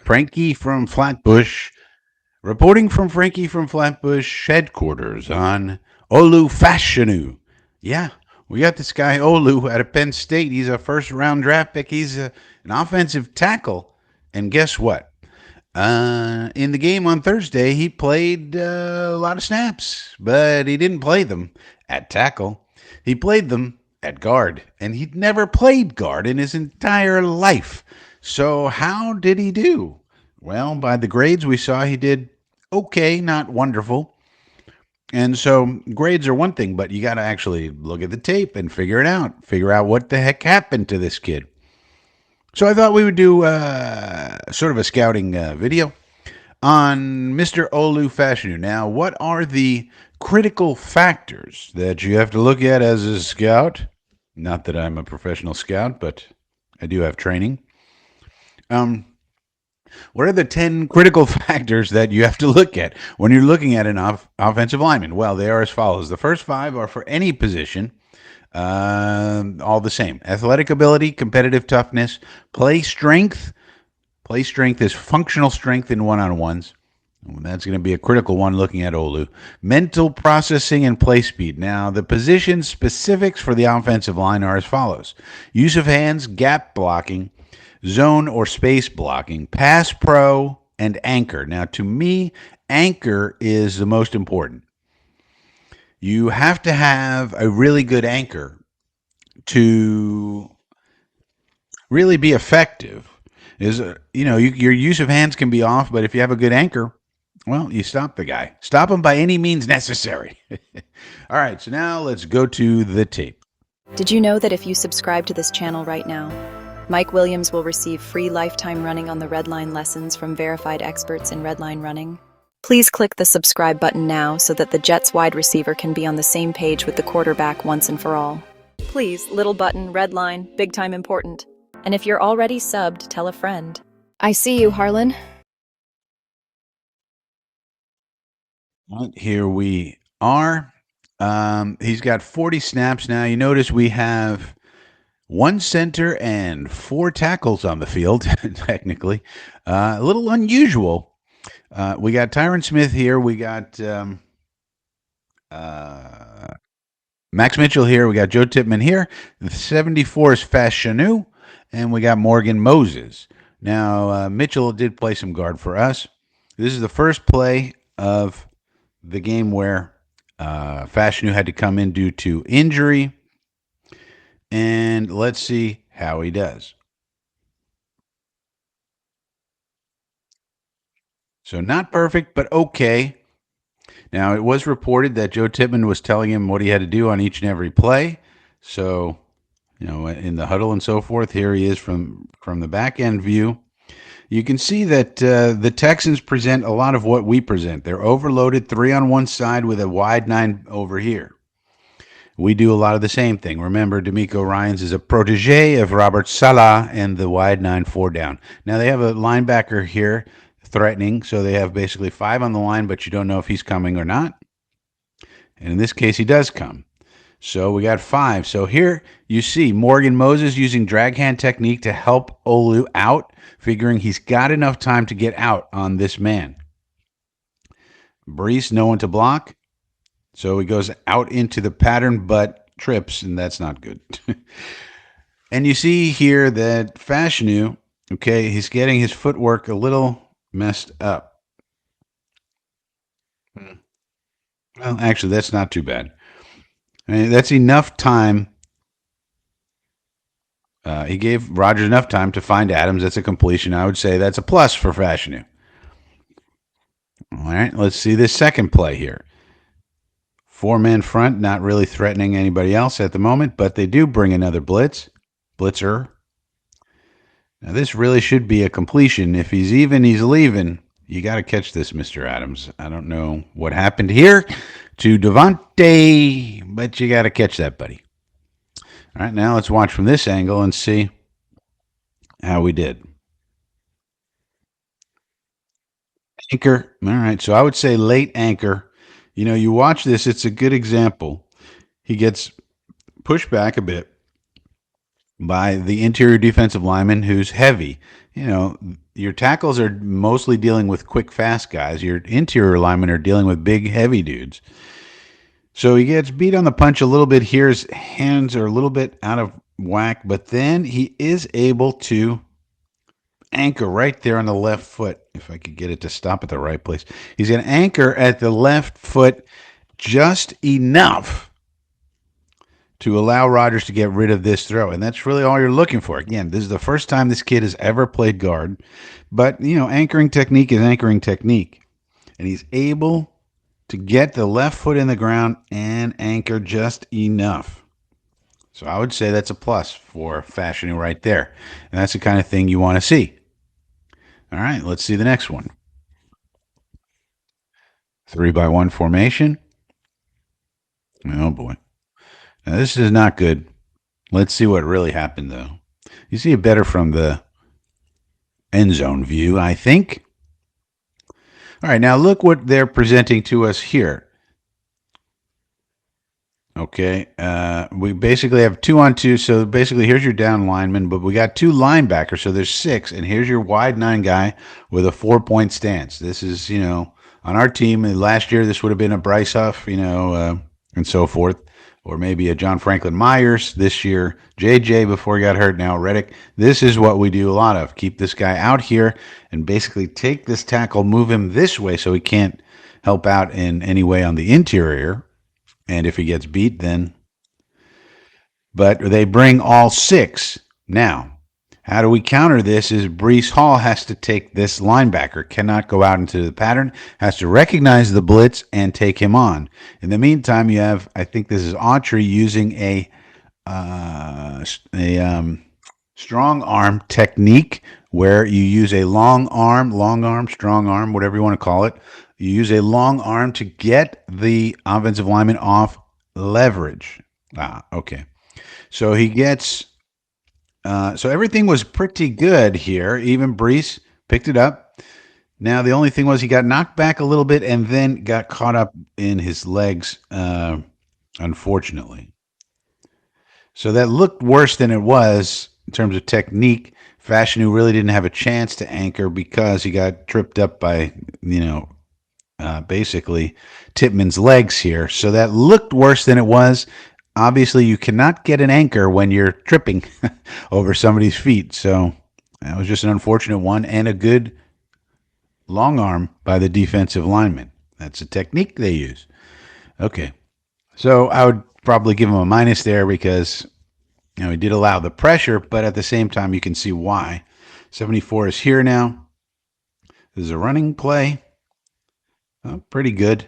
Frankie from Flatbush, reporting from Frankie from Flatbush headquarters on Olu Fashanu. Yeah, we got this guy Olu out of Penn State. He's a first-round draft pick. He's an offensive tackle. And guess what? In the game on Thursday, he played a lot of snaps, but he didn't play them at tackle. He played them at guard, and he'd never played guard in his entire life. So how did he do? Well, by the grades we saw, he did okay, not wonderful. And so grades are one thing, but you got to actually look at the tape and figure it out. Figure out what the heck happened to this kid. So I thought we would do sort of a scouting video on Mr. Olu Fashanu. Now, what are the critical factors that you have to look at as a scout? Not that I'm a professional scout, but I do have training. What are the 10 critical factors that you have to look at when you're looking at an offensive lineman? Well, they are as follows. The first 5 are for any position, all the same. Athletic ability, competitive toughness, play strength. Play strength is functional strength in one-on-ones. That's going to be a critical one looking at Olu. Mental processing and play speed. Now, the position specifics for the offensive line are as follows. Use of hands, gap blocking, zone or space blocking, pass pro, and anchor. Now, to me, anchor is the most important. You have to have a really good anchor to really be effective. Your use of hands can be off, but if you have a good anchor, well, you stop the guy. Stop him by any means necessary. All right, so now let's go to the tape. Did you know that if you subscribe to this channel right now, Mike Williams will receive free lifetime running on the Redline lessons from verified experts in Redline running? Please click the subscribe button now so that the Jets wide receiver can be on the same page with the quarterback once and for all. Please, little button, Redline, big time important. And if you're already subbed, tell a friend. I see you, Harlan. Here we are. He's got 40 snaps now. You notice we have 1 center and 4 tackles on the field, technically. A little unusual. We got Tyron Smith here. We got Max Mitchell here. We got Joe Tippmann here. The 74 is Fashanu. And we got Morgan Moses. Now, Mitchell did play some guard for us. This is the first play of the game where Fashanu had to come in due to injury. And let's see how he does. So not perfect, but okay. Now, it was reported that Joe Tippmann was telling him what he had to do on each and every play. So, in the huddle and so forth, here he is from the back end view. You can see that the Texans present a lot of what we present. They're overloaded, 3 on one side with a wide 9 over here. We do a lot of the same thing. Remember, D'Amico Ryans is a protege of Robert Saleh and the wide 9 4 down. Now, they have a linebacker here threatening, so they have basically 5 on the line, but you don't know if he's coming or not. And in this case, he does come. So we got 5. So here you see Morgan Moses using drag hand technique to help Olu out, figuring he's got enough time to get out on this man. Brees, no one to block. So he goes out into the pattern, but trips, and that's not good. And you see here that Fashanu, okay, he's getting his footwork a little messed up. Well, actually, that's not too bad. I mean, that's enough time. He gave Rodgers enough time to find Adams. That's a completion. I would say that's a plus for Fashanu. All right, let's see this second play here. 4-man front, not really threatening anybody else at the moment, but they do bring another blitzer. Now, this really should be a completion. If he's even, he's leaving. You got to catch this, Mr. Adams. I don't know what happened here to Devontae, but you got to catch that, buddy. All right, now let's watch from this angle and see how we did. Anchor. All right, so I would say late anchor. You watch this, it's a good example. He gets pushed back a bit. by the interior defensive lineman who's heavy. You know, your tackles are mostly dealing with quick, fast guys. Your interior linemen are dealing with big, heavy dudes. So he gets beat on the punch a little bit here. His hands are a little bit out of whack, but then he is able to anchor right there on the left foot. If I could get it to stop at the right place, he's going to anchor at the left foot just enough to allow Rodgers to get rid of this throw. And that's really all you're looking for. Again, this is the first time this kid has ever played guard. But, you know, anchoring technique is anchoring technique. And he's able to get the left foot in the ground and anchor just enough. So I would say that's a plus for Fashanu right there. And that's the kind of thing you want to see. All right, let's see the next one. 3-by-1 formation. Oh, boy. Now, this is not good. Let's see what really happened, though. You see it better from the end zone view, I think. All right, now look what they're presenting to us here. Okay, we basically have 2-on-2. So basically, here's your down lineman, but we got two linebackers, so there's six. And here's your wide 9 guy with a 4-point stance. This is, you know, on our team last year, this would have been a Bryce Huff, you know, and so forth, or maybe a John Franklin Myers this year. JJ before he got hurt, now Reddick. This is what we do a lot of. Keep this guy out here and basically take this tackle, move him this way so he can't help out in any way on the interior. And if he gets beat, then. But they bring all 6. Now, how do we counter this is Breece Hall has to take this linebacker, cannot go out into the pattern, has to recognize the blitz and take him on. In the meantime, you have, I think this is Autry using a strong arm technique where you use a long arm, strong arm, whatever you want to call it. You use a long arm to get the offensive lineman off leverage. Okay. So he gets, so everything was pretty good here. Even Breece picked it up. Now, the only thing was he got knocked back a little bit and then got caught up in his legs, unfortunately. So that looked worse than it was in terms of technique. Fashanu really didn't have a chance to anchor because he got tripped up by, you know, basically Tippmann's legs here. So that looked worse than it was. Obviously, you cannot get an anchor when you're tripping over somebody's feet. So that was just an unfortunate one and a good long arm by the defensive lineman. That's a technique they use. Okay. So I would probably give him a minus there because, you know, he did allow the pressure, but at the same time, you can see why. 74 is here now. This is a running play. Pretty good.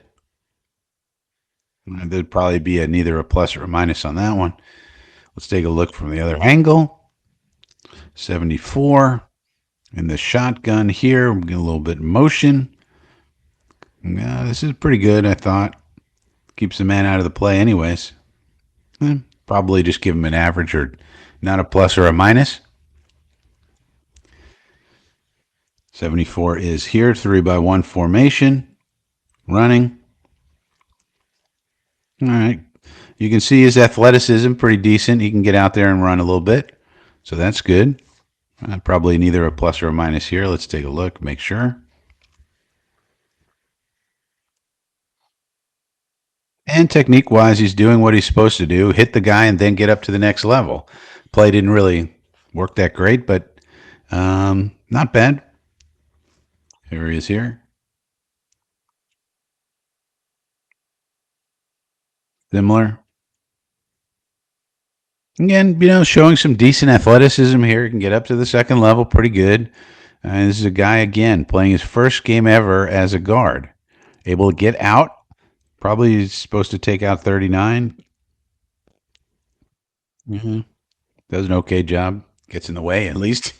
There'd probably be neither a plus or a minus on that one. Let's take a look from the other angle. 74 in the shotgun here. We'll get a little bit of motion. This is pretty good, I thought. Keeps the man out of the play anyways. Probably just give him an average or not a plus or a minus. 74 is here, 3-by-1 formation. Running. All right. You can see his athleticism pretty decent. He can get out there and run a little bit. So that's good. Probably neither a plus or a minus here. Let's take a look, make sure. And technique-wise, he's doing what he's supposed to do. Hit the guy and then get up to the next level. Play didn't really work that great, but not bad. Here he is here. Similar. Again, you know, showing some decent athleticism here. He can get up to the second level pretty good. This is a guy, again, playing his first game ever as a guard. Able to get out. Probably he's supposed to take out 39. Does an okay job. Gets in the way, at least.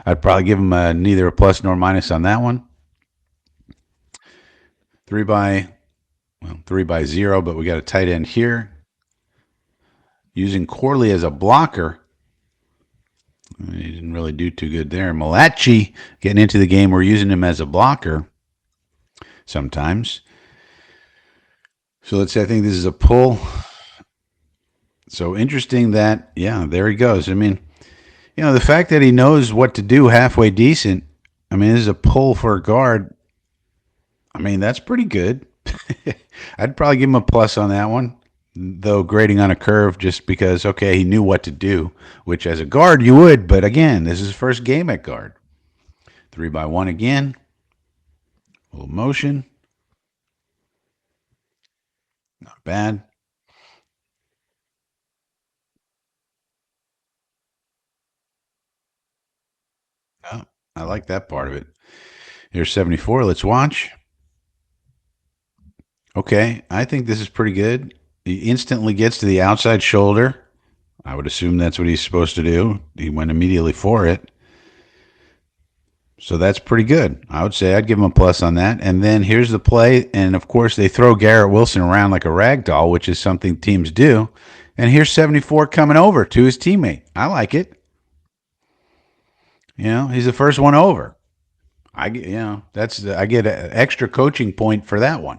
I'd probably give him neither a plus nor minus on that one. 3-by-0, but we got a tight end here. Using Corley as a blocker. He didn't really do too good there. Malachi getting into the game. We're using him as a blocker sometimes. So let's say I think this is a pull. So interesting that, yeah, there he goes. I mean, the fact that he knows what to do halfway decent, I mean, this is a pull for a guard. I mean, that's pretty good. I'd probably give him a plus on that one, though grading on a curve just because, okay, he knew what to do, which as a guard you would, but again, this is his first game at guard. 3x1 again, a little motion, not bad. Oh, I like that part of it. Here's 74. Let's watch. Okay, I think this is pretty good. He instantly gets to the outside shoulder. I would assume that's what he's supposed to do. He went immediately for it. So that's pretty good. I would say I'd give him a plus on that. And then here's the play. And of course, they throw Garrett Wilson around like a rag doll, which is something teams do. And here's 74 coming over to his teammate. I like it. He's the first one over. I get an extra coaching point for that one.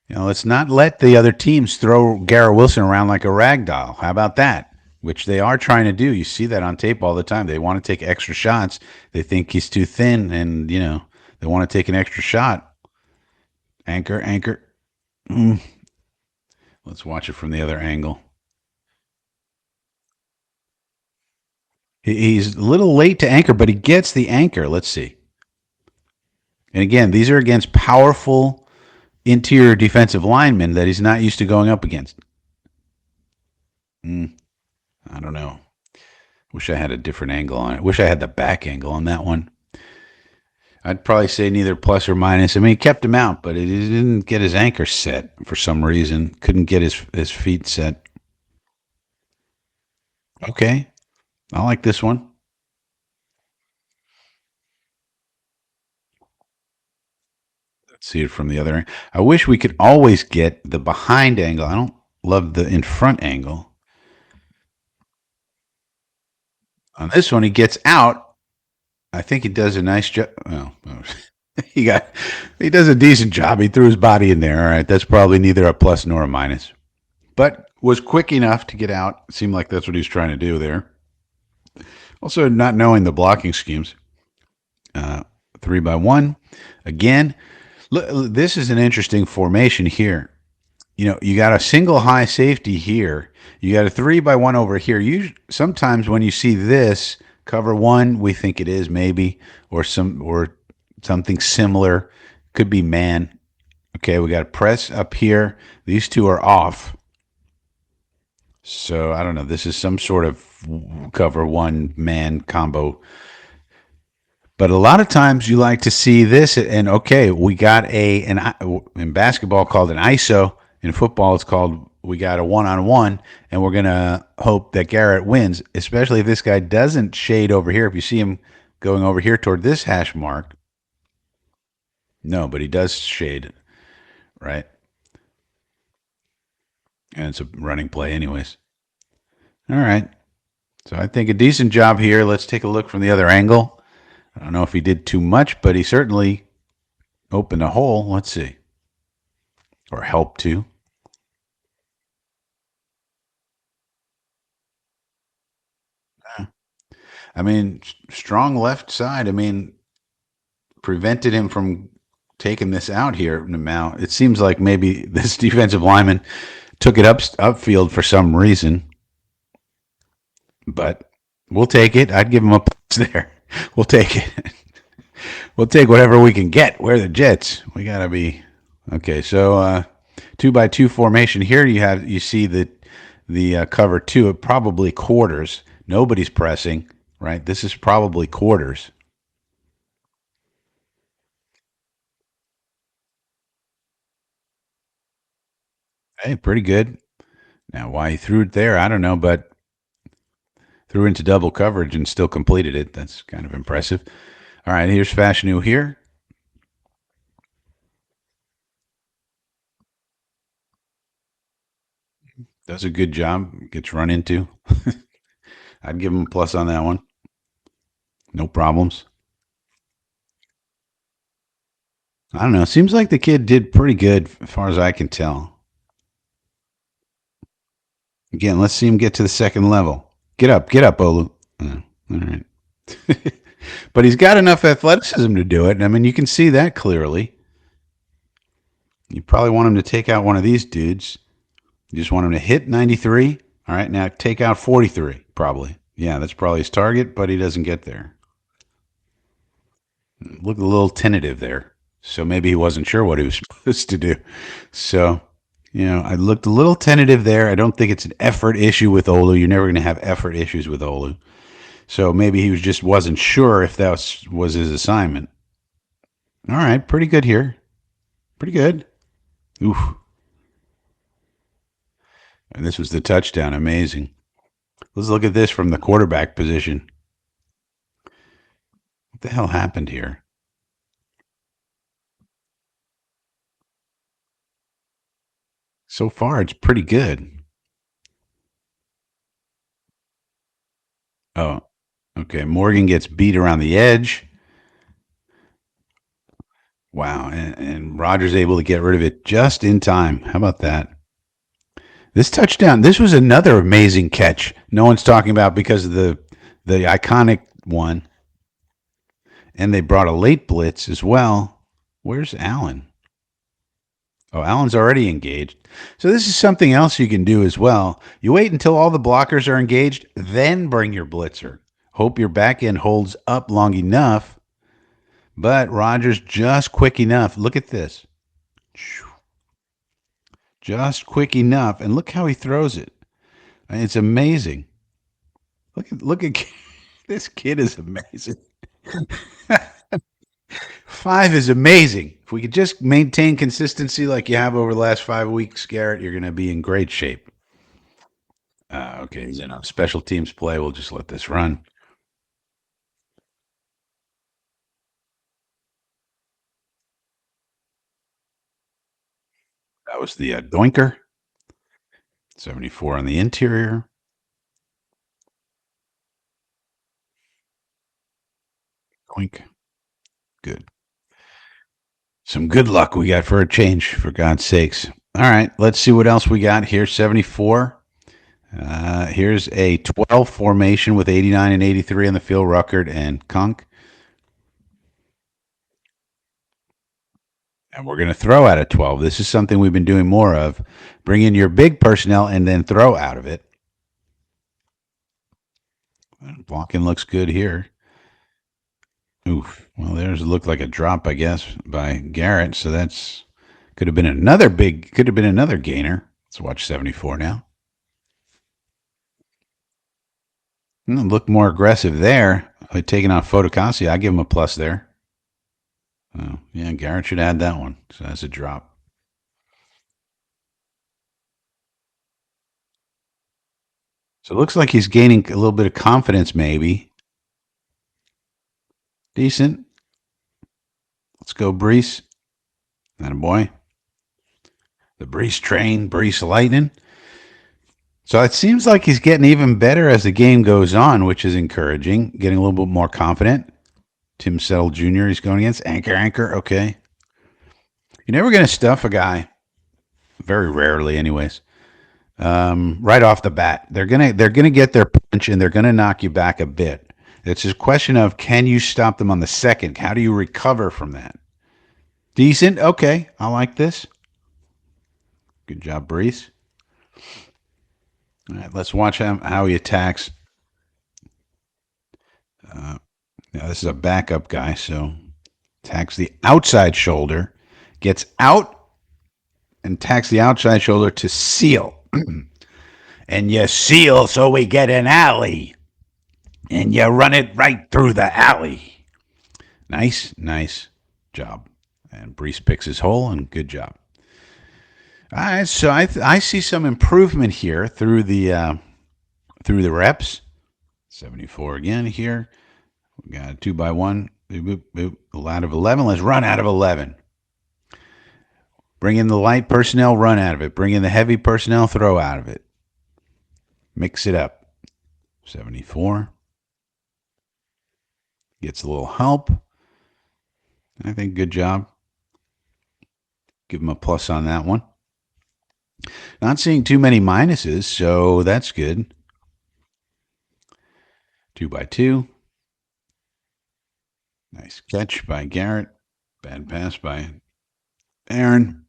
Let's not let the other teams throw Garrett Wilson around like a rag doll. How about that? Which they are trying to do. You see that on tape all the time. They want to take extra shots. They think he's too thin, and they want to take an extra shot. Anchor, anchor. Mm. Let's watch it from the other angle. He's a little late to anchor, but he gets the anchor. Let's see. And again, these are against powerful interior defensive linemen that he's not used to going up against. I don't know. Wish I had a different angle on it. Wish I had the back angle on that one. I'd probably say neither plus or minus. I mean, he kept him out, but he didn't get his anchor set for some reason. Couldn't get his feet set. Okay. I like this one. Let's see it from the other end. I wish we could always get the behind angle. I don't love the in front angle. On this one, he gets out. I think he does a nice job. Well, he does a decent job. He threw his body in there. All right, that's probably neither a plus nor a minus, but was quick enough to get out. It seemed like that's what he was trying to do there. Also, not knowing the blocking schemes. 3x1 again. Look, this is an interesting formation here. You got a single high safety here. You got a 3x1 over here. Sometimes when you see this cover one, we think it is maybe or something similar. Could be man. Okay, we got a press up here. These two are off. So I don't know. This is some sort of cover one man combo. But a lot of times you like to see this, and okay, we got in basketball called an ISO. In football, it's called we got a one-on-one, and we're gonna hope that Garrett wins. Especially if this guy doesn't shade over here. If you see him going over here toward this hash mark, no, but he does shade, right? And it's a running play, anyways. All right. So I think a decent job here. Let's take a look from the other angle. I don't know if he did too much, but he certainly opened a hole. Let's see. Or helped to. I mean, strong left side. I mean, prevented him from taking this out here. Now, it seems like maybe this defensive lineman took it upfield for some reason. But we'll take it. I'd give him a plus there. We'll take it. We'll take whatever we can get. We're the Jets. We gotta be okay. So 2x2 formation here. You see the cover two. Probably quarters. Nobody's pressing. Right. This is probably quarters. Hey, pretty good. Now, why he threw it there, I don't know, but threw into double coverage and still completed it. That's kind of impressive. All right, here's Fashanu here. Does a good job. Gets run into. I'd give him a plus on that one. No problems. I don't know. Seems like the kid did pretty good as far as I can tell. Again, let's see him get to the second level. Get up, Olu. All right. But he's got enough athleticism to do it. I mean, you can see that clearly. You probably want him to take out one of these dudes. You just want him to hit 93. All right, now take out 43, probably. Yeah, that's probably his target, but he doesn't get there. Looked a little tentative there. So maybe he wasn't sure what he was supposed to do. So, I looked a little tentative there. I don't think it's an effort issue with Olu. You're never going to have effort issues with Olu. So maybe he just wasn't sure if that was his assignment. All right, pretty good here. Pretty good. Oof. And this was the touchdown. Amazing. Let's look at this from the quarterback position. What the hell happened here? So far, it's pretty good. Oh, okay. Morgan gets beat around the edge. Wow. And Rogers able to get rid of it just in time. How about that? This touchdown, this was another amazing catch. No one's talking about because of the iconic one. And they brought a late blitz as well. Where's Allen? Oh, Allen's already engaged. So this is something else you can do as well. You wait until all the blockers are engaged, then bring your blitzer. Hope your back end holds up long enough. But Rogers just quick enough. Look at this. Just quick enough. And look how he throws it. It's amazing. Look at this kid is amazing. 5 is amazing. If we could just maintain consistency like you have over the last 5 weeks, Garrett, you're going to be in great shape. Okay, he's in a special teams play. We'll just let this run. That was the doinker. 74 on the interior. Doink. Good. Some good luck we got for a change, for God's sakes. All right, let's see what else we got here. 74. Here's a 12 formation with 89 and 83 on the field, Ruckert and Kunk. And we're going to throw out of 12. This is something we've been doing more of. Bring in your big personnel and then throw out of it. Blocking looks good here. Oof. Well, there's looked like a drop, I guess, by Garrett. So that's could have been another gainer. Let's watch 74 now. Look more aggressive there. Taking off Fotocassia, I give him a plus there. Oh, yeah, Garrett should add that one. So that's a drop. So it looks like he's gaining a little bit of confidence, maybe. Decent. Let's go, Brees. That a boy. The Brees train, Brees lightning. So it seems like he's getting even better as the game goes on, which is encouraging. Getting a little bit more confident. Tim Settle Jr. he's going against. Anchor. Okay. You're never going to stuff a guy. Very rarely, anyways. Right off the bat, they're gonna get their punch and they're gonna knock you back a bit. It's a question of can you stop them on the second? How do you recover from that? Decent. Okay, I like this. Good job, Brees. All right, let's watch how he attacks. Now this is a backup guy, so attacks the outside shoulder, gets out, and attacks the outside shoulder to seal. And you seal so we get an alley. And you run it right through the alley. Nice job. And Brees picks his hole, and good job. All right, so I see some improvement here through the reps. 74 again here. We got a 2x1. Boop, boop, boop. Out of 11. Let's run out of 11. Bring in the light personnel, run out of it. Bring in the heavy personnel, throw out of it. Mix it up. 74. Gets a little help. I think good job. Give him a plus on that one. Not seeing too many minuses, so that's good. 2 by 2. Nice catch by Garrett. Bad pass by Aaron.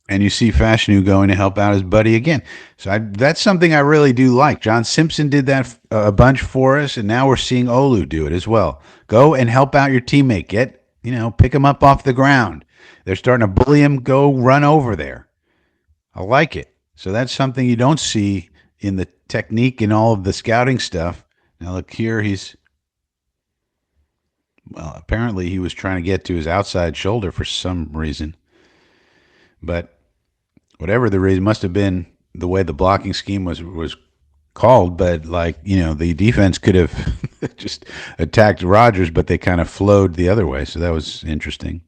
And you see Fashanu going to help out his buddy again. So that's something I really do like. John Simpson did that a bunch for us, and now we're seeing Olu do it as well. Go and help out your teammate. Pick him up off the ground. They're starting to bully him. Go run over there. I like it. So that's something you don't see in the technique and all of the scouting stuff. Now look here, apparently he was trying to get to his outside shoulder for some reason. But whatever the reason, must have been the way the blocking scheme was called. But the defense could have just attacked Rodgers, but they kind of flowed the other way. So that was interesting.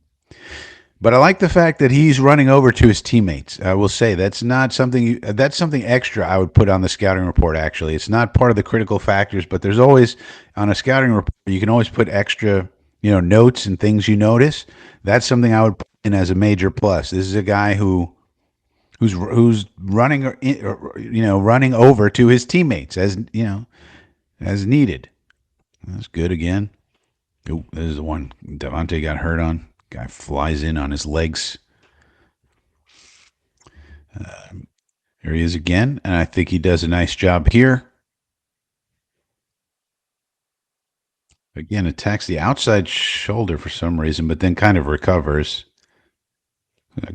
But I like the fact that he's running over to his teammates. I will say that's not something that's something extra I would put on the scouting report. Actually, it's not part of the critical factors, but there's always on a scouting report you can always put extra notes and things you notice. That's something I would put in as a major plus. This is a guy who's running running over to his teammates as needed. That's good again. Oh, this is the one Devontae got hurt on. Guy flies in on his legs. Here he is again, and I think he does a nice job here. Again, attacks the outside shoulder for some reason, but then kind of recovers.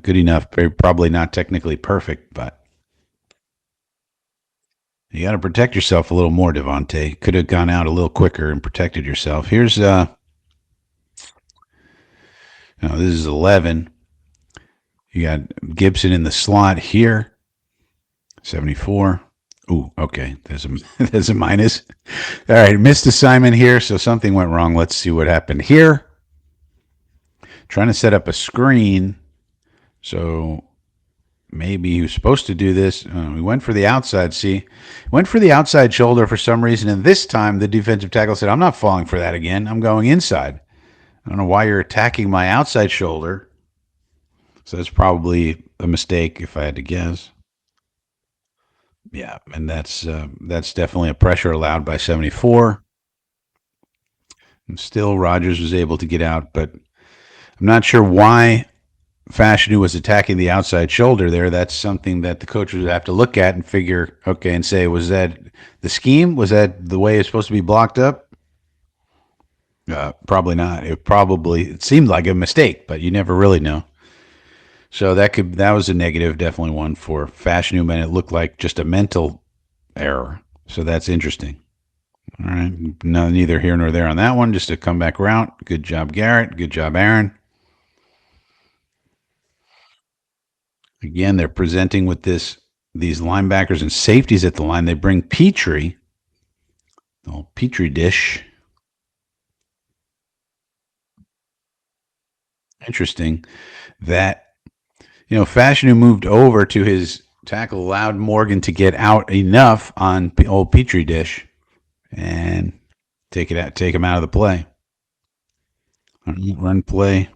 Good enough. Probably not technically perfect, but you got to protect yourself a little more, Devontae. Could have gone out a little quicker and protected yourself. Here's this is 11. You got Gibson in the slot here. 74. Ooh, okay. There's a minus. All right, missed assignment here, so something went wrong. Let's see what happened here. Trying to set up a screen. So maybe he was supposed to do this. We went for the outside. Went for the outside shoulder for some reason, and this time the defensive tackle said, "I'm not falling for that again. I'm going inside. I don't know why you're attacking my outside shoulder." So that's probably a mistake, if I had to guess. Yeah, and that's definitely a pressure allowed by 74. And still, Rodgers was able to get out, but I'm not sure why Fashanu was attacking the outside shoulder there. That's something that the coach would have to look at and figure, okay, and say, was that the scheme? Was that the way it's supposed to be blocked up? Probably not. It seemed like a mistake, but you never really know. So that was a negative, definitely one for Fashanu, and it looked like just a mental error. So that's interesting. All right, no, neither here nor there on that one. Just a comeback route. Good job, Garrett. Good job, Aaron. Again, they're presenting with these linebackers and safeties at the line. They bring Petrie, the old Petrie dish. Interesting that Fashanu moved over to his tackle, allowed Morgan to get out enough on old Petrie dish and take him out of the play. Run play.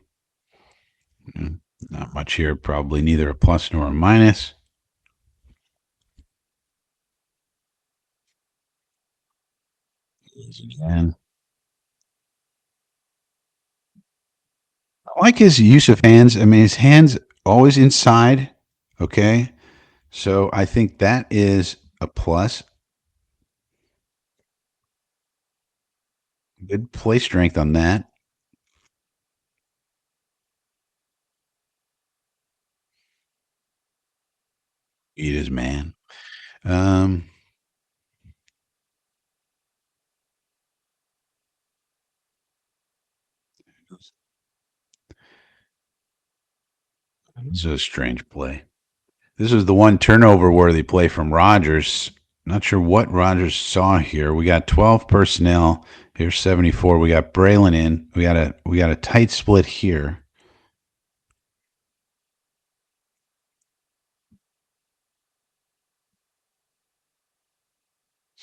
Not much here. Probably neither a plus nor a minus. Again. I like his use of hands. I mean, his hands always inside. Okay. So I think that is a plus. Good play strength on that. Eat his man. Um, this is a strange play. This was the one turnover worthy play from Rodgers. Not sure what Rodgers saw here. We got 12 personnel. Here's 74. We got Braylon in. We got a tight split here.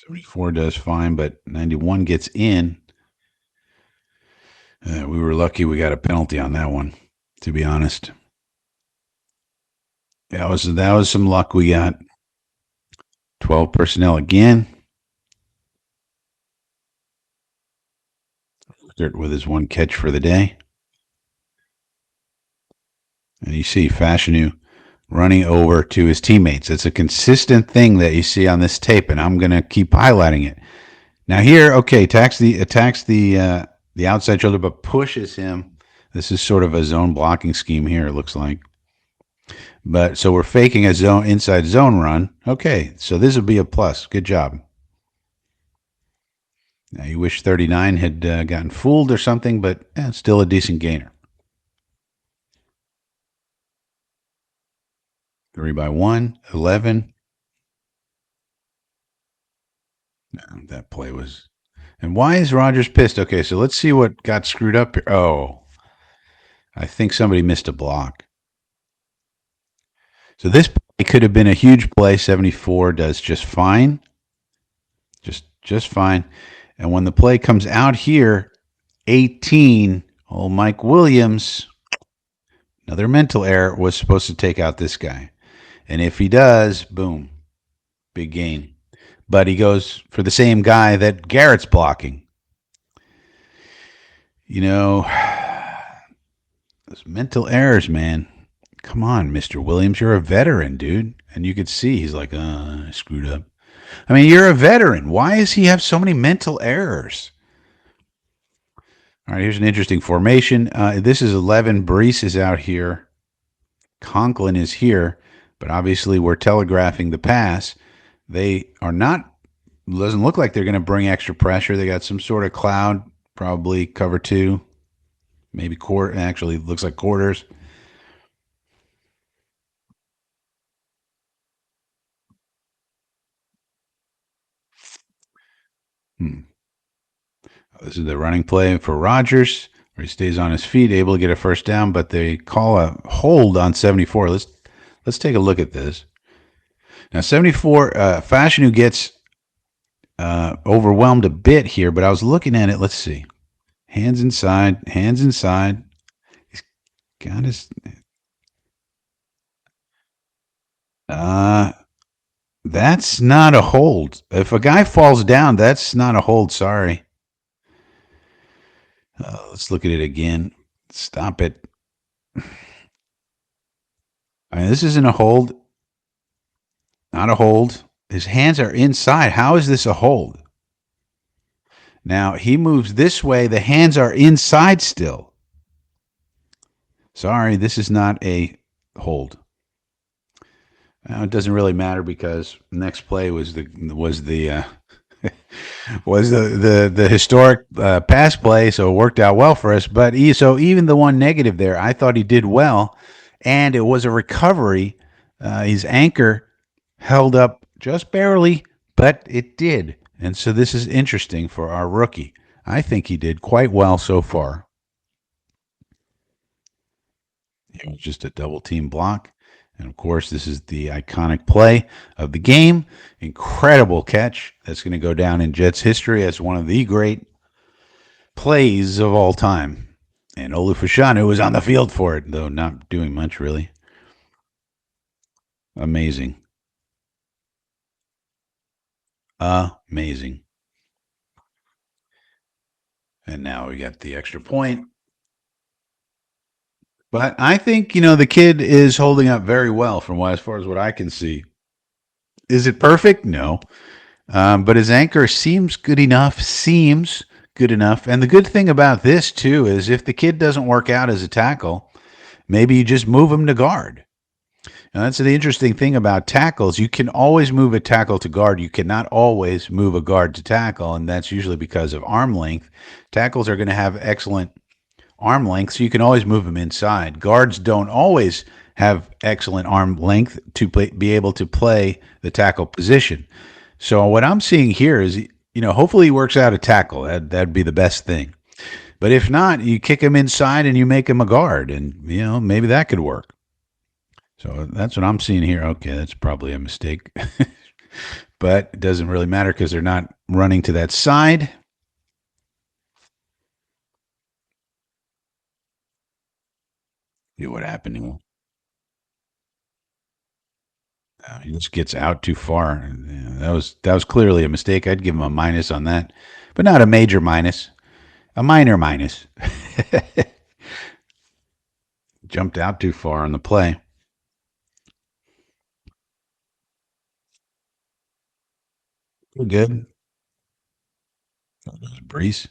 74 does fine, but 91 gets in. We were lucky we got a penalty on that one, to be honest. That was some luck we got. 12 personnel again. Start with his one catch for the day. And you see Fashanu running over to his teammates. It's a consistent thing that you see on this tape, and I'm going to keep highlighting it. Now here, okay, attacks the outside shoulder, but pushes him. This is sort of a zone blocking scheme here. It looks like, but so we're faking a zone inside zone run. Okay, so this would be a plus. Good job. Now you wish 39 had gotten fooled or something, but still a decent gainer. 3 by 1, 11. No, that play was. And why is Rogers pissed? Okay, so let's see what got screwed up here. Oh, I think somebody missed a block. So this play could have been a huge play. 74 does just fine. Just fine. And when the play comes out here, 18, old Mike Williams, another mental error, was supposed to take out this guy. And if he does, boom, big gain. But he goes for the same guy that Garrett's blocking. You know, those mental errors, man. Come on, Mr. Williams. You're a veteran, dude. And you could see he's like, I screwed up. I mean, you're a veteran. Why does he have so many mental errors? All right, here's an interesting formation. This is 11. Brees is out here. Conklin is here. But obviously, we're telegraphing the pass. They are not, doesn't look like they're going to bring extra pressure. They got some sort of cloud, probably cover two, maybe quarter. Actually, looks like quarters. This is the running play for Rodgers, where he stays on his feet, able to get a first down, but they call a hold on 74. Let's take a look at this. Now, 74, Fashanu gets overwhelmed a bit here, but I was looking at it. Let's see. Hands inside, hands inside. He's got his. Uh, that's not a hold. If a guy falls down, that's not a hold. Sorry. Let's look at it again. Stop it. I mean, this isn't a hold. Not a hold. His hands are inside. How is this a hold? Now he moves this way. The hands are inside still. Sorry, this is not a hold. It doesn't really matter because next play was the was the historic pass play, so it worked out well for us. But so even the one negative there, I thought he did well, and it was a recovery. His anchor held up just barely, but it did. And so this is interesting for our rookie. I think he did quite well so far. It was just a double team block. And of course, this is the iconic play of the game. Incredible catch. That's going to go down in Jets history as one of the great plays of all time. And Olu Fashanu was on the field for it, though not doing much really. Amazing. Amazing. And now we got the extra point. But I think, the kid is holding up very well from as far as what I can see. Is it perfect? No. But his anchor seems good enough. Seems good enough. And the good thing about this, too, is if the kid doesn't work out as a tackle, maybe you just move him to guard. Now, that's the interesting thing about tackles. You can always move a tackle to guard. You cannot always move a guard to tackle, and that's usually because of arm length. Tackles are going to have excellent arm length, so you can always move them inside. Guards don't always have excellent arm length to be able to play the tackle position. So what I'm seeing here is, hopefully he works out a tackle. That'd be the best thing. But if not, you kick him inside and you make him a guard, and maybe that could work. So that's what I'm seeing here. Okay, that's probably a mistake, but it doesn't really matter because they're not running to that side. See what happened. He just gets out too far. Yeah, that was clearly a mistake. I'd give him a minus on that, but not a major minus, a minor minus. Jumped out too far on the play. Good. Breeze.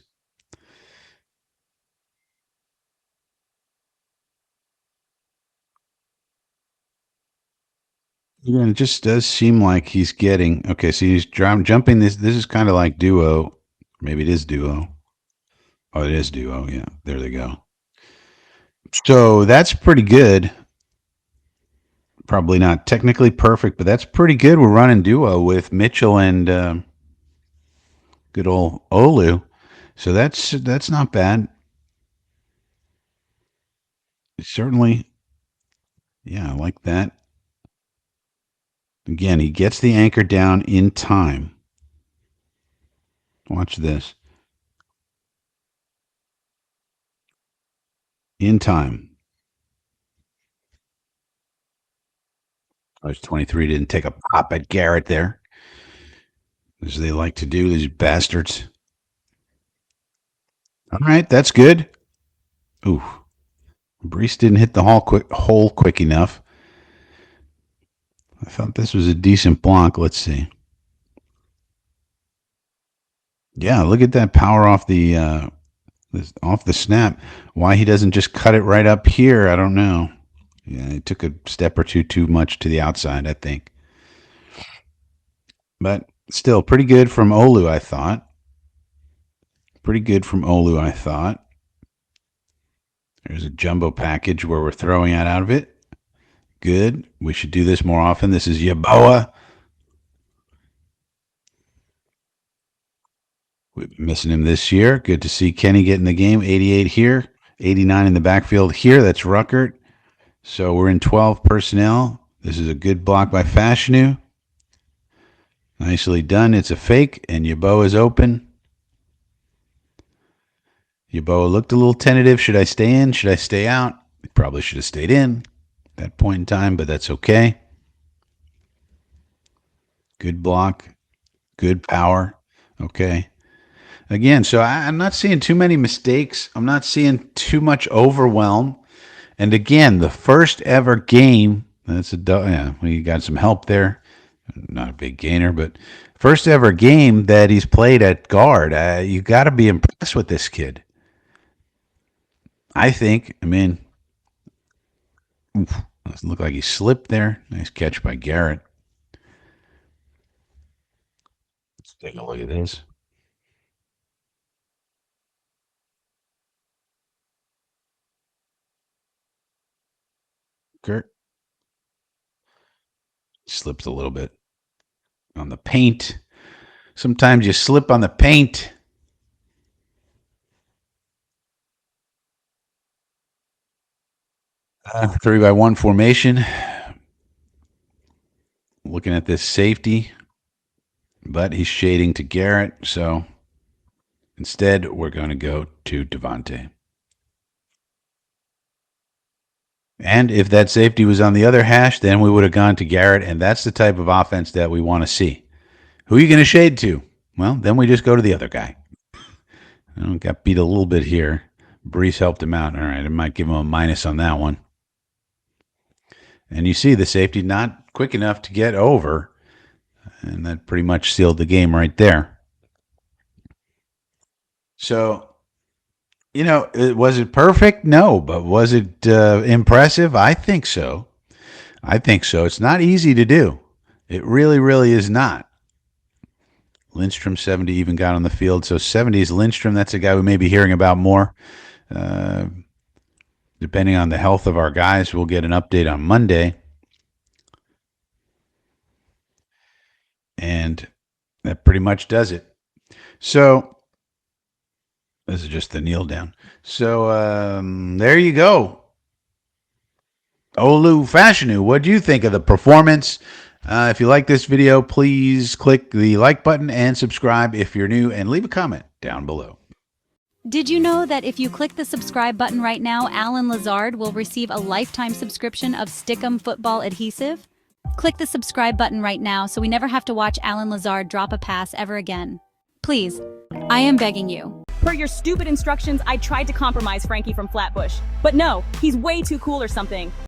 Yeah, it just does seem like he's getting okay. So he's jumping this. This is kind of like duo. Maybe it is duo. Oh, it is duo. Yeah, there they go. So that's pretty good. Probably not technically perfect, but that's pretty good. We're running duo with Mitchell and good old Olu. So that's not bad. Certainly, yeah, I like that. Again, he gets the anchor down in time. Watch this. In time. I was 23, didn't take a pop at Garrett there, as they like to do, these bastards. All right, that's good. Ooh, Brees didn't hit the hole quick enough. I thought this was a decent block. Let's see. Yeah, look at that power off the snap. Why he doesn't just cut it right up here, I don't know. Yeah, he took a step or two too much to the outside, I think. But still, pretty good from Olu, I thought. Pretty good from Olu, I thought. There's a jumbo package where we're throwing out of it. Good. We should do this more often. This is Yaboa. We've been missing him this year. Good to see Kenny get in the game. 88 here, 89 in the backfield here. That's Ruckert. So we're in 12 personnel. This is a good block by Fashanu. Nicely done. It's a fake, and Yaboa is open. Yaboa looked a little tentative. Should I stay in? Should I stay out? He probably should have stayed in at that point in time, but that's okay. Good block. Good power. Okay. Again, so I'm not seeing too many mistakes. I'm not seeing too much overwhelm. And again, the first ever game, we got some help there. Not a big gainer, but first ever game that he's played at guard. You got to be impressed with this kid. I think, doesn't look like he slipped there. Nice catch by Garrett. Let's take a look at this. Gert slips a little bit on the paint. Sometimes you slip on the paint. Three by one formation. Looking at this safety, but he's shading to Garrett. So instead, we're going to go to Devontae. And if that safety was on the other hash, then we would have gone to Garrett, and that's the type of offense that we want to see. Who are you going to shade to? Well, then we just go to the other guy. Got beat a little bit here. Brees helped him out. All right, I might give him a minus on that one. And you see the safety not quick enough to get over, and that pretty much sealed the game right there. So, was it perfect? No, but was it impressive? I think so. It's not easy to do. It really, really is not. Lindstrom 70 even got on the field. So 70 is Lindstrom. That's a guy we may be hearing about more. Depending on the health of our guys, we'll get an update on Monday. And that pretty much does it. So this is just the kneel down. So there you go. Olu Fashanu, what do you think of the performance? If you like this video, please click the like button and subscribe if you're new, and leave a comment down below. Did you know that if you click the subscribe button right now, Alan Lazard will receive a lifetime subscription of Stickum football adhesive? Click the subscribe button right now so we never have to watch Alan Lazard drop a pass ever again. Please, I am begging you. Per your stupid instructions, I tried to compromise Frankie from Flatbush. But no, he's way too cool or something.